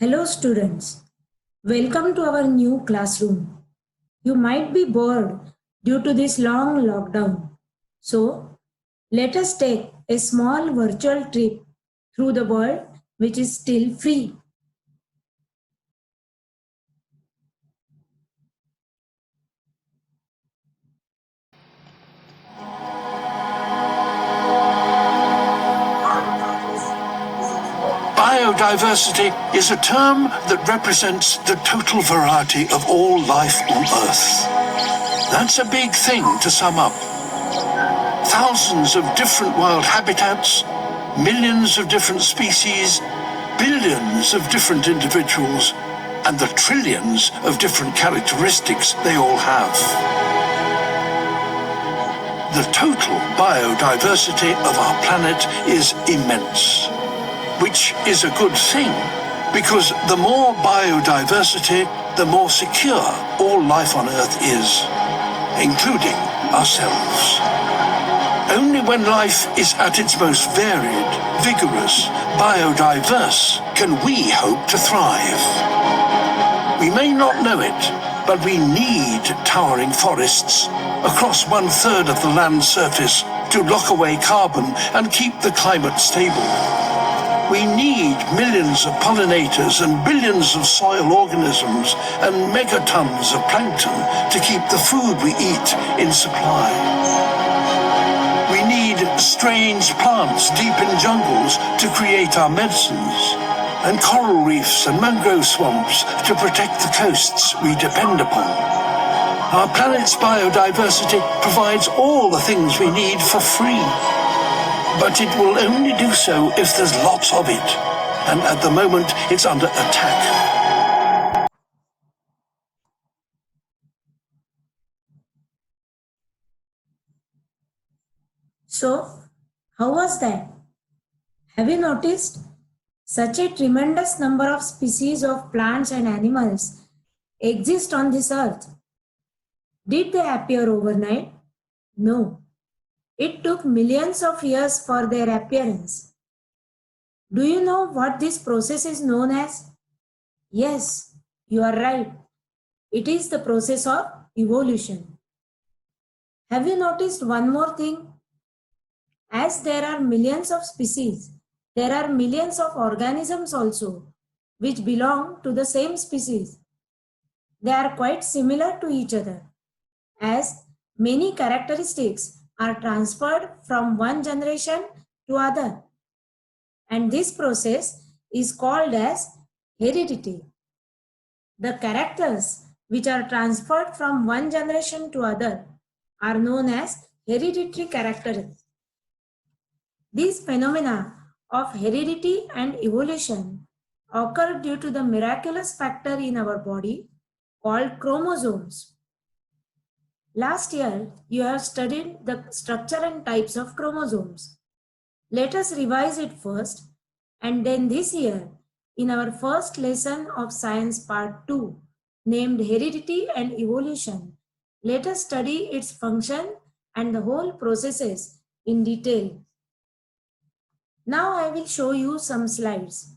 Hello students, welcome to our new classroom. You might be bored due to this long lockdown. So, let us take a small virtual trip through the world which is still free. Biodiversity is a term that represents the total variety of all life on Earth. That's a big thing to sum up. Thousands of different wild habitats, millions of different species, billions of different individuals, and the trillions of different characteristics they all have. The total biodiversity of our planet is immense, which is a good thing, because the more biodiversity, the more secure all life on Earth is, including ourselves. Only when life is at its most varied, vigorous, biodiverse, can we hope to thrive. We may not know it, but we need towering forests across 1/3 of the land surface to lock away carbon and keep the climate stable. We need millions of pollinators and billions of soil organisms and megatons of plankton to keep the food we eat in supply. We need strange plants deep in jungles to create our medicines, and coral reefs and mangrove swamps to protect the coasts we depend upon. Our planet's biodiversity provides all the things we need for free. But it will only do so if there's lots of it, and at the moment it's under attack. So, how was that? Have you noticed? Such a tremendous number of species of plants and animals exist on this earth. Did they appear overnight? No. It took millions of years for their appearance. Do you know what this process is known as? Yes, you are right. It is the process of evolution. Have you noticed one more thing? As there are millions of species, there are millions of organisms also, which belong to the same species. They are quite similar to each other, as many characteristics are transferred from one generation to other. And this process is called as heredity. The characters which are transferred from one generation to other are known as hereditary characteristics. These phenomena of heredity and evolution occur due to the miraculous factor in our body called chromosomes. Last year, you have studied the structure and types of chromosomes. Let us revise it first, and then this year, in our first lesson of Science Part 2, named Heredity and Evolution, let us study its function and the whole processes in detail. Now I will show you some slides.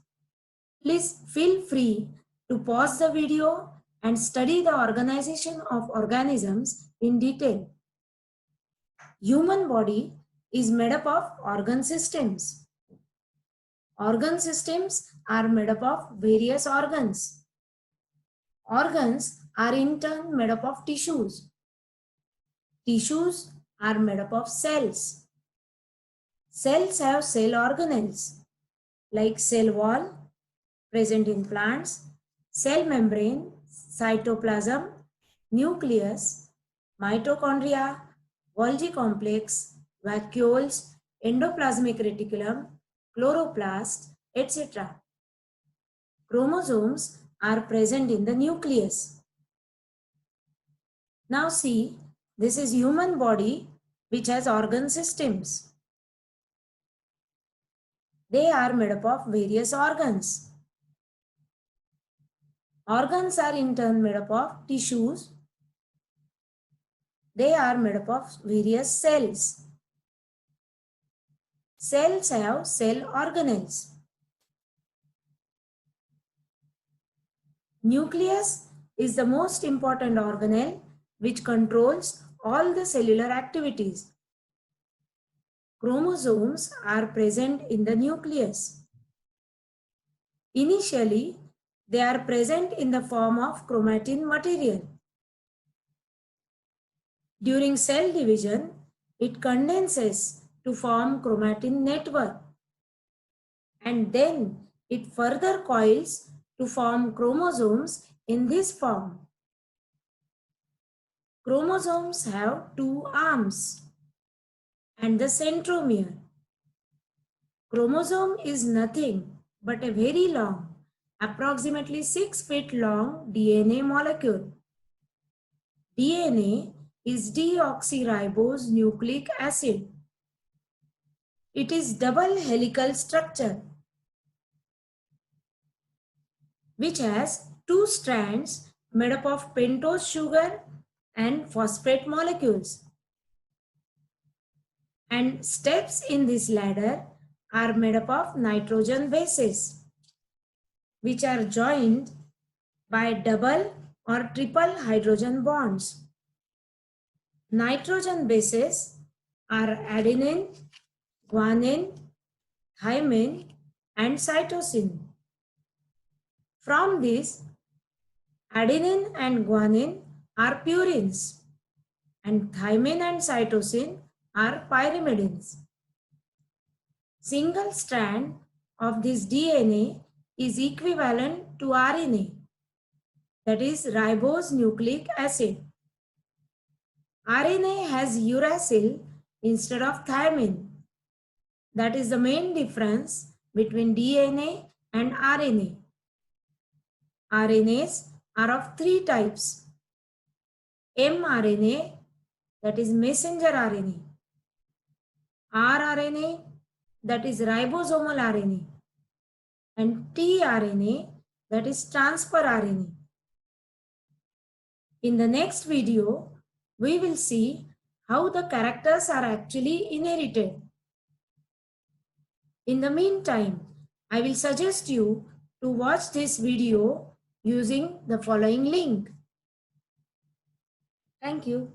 Please feel free to pause the video and study the organization of organisms in detail. Human body is made up of organ systems. Organ systems are made up of various organs. Organs are in turn made up of tissues. Tissues are made up of cells. Cells have cell organelles like cell wall, present in plants, cell membrane, cytoplasm, nucleus, mitochondria, Golgi complex, vacuoles, endoplasmic reticulum, chloroplast, etc. Chromosomes are present in the nucleus. Now see, this is human body which has organ systems. They are made up of various organs. Organs are in turn made up of tissues. They are made up of various cells. Cells have cell organelles. Nucleus is the most important organelle which controls all the cellular activities. Chromosomes are present in the nucleus. Initially, they are present in the form of chromatin material. During cell division, it condenses to form chromatin network, and then it further coils to form chromosomes in this form. Chromosomes have two arms and the centromere. Chromosome is nothing but a very long, approximately 6 feet long DNA molecule. DNA is deoxyribose nucleic acid. It is double helical structure which has two strands made up of pentose sugar and phosphate molecules. And steps in this ladder are made up of nitrogen bases which are joined by double or triple hydrogen bonds. Nitrogen bases are adenine, guanine, thymine, and cytosine. From this, adenine and guanine are purines, and thymine and cytosine are pyrimidines. Single strand of this DNA is equivalent to RNA, that is ribose nucleic acid. RNA has uracil instead of thymine. That is the main difference between DNA and RNA. RNAs are of three types: mRNA, that is messenger RNA; rRNA, that is ribosomal RNA; and tRNA, that is transfer RNA. In the next video, we will see how the characters are actually inherited. In the meantime, I will suggest you to watch this video using the following link. Thank you.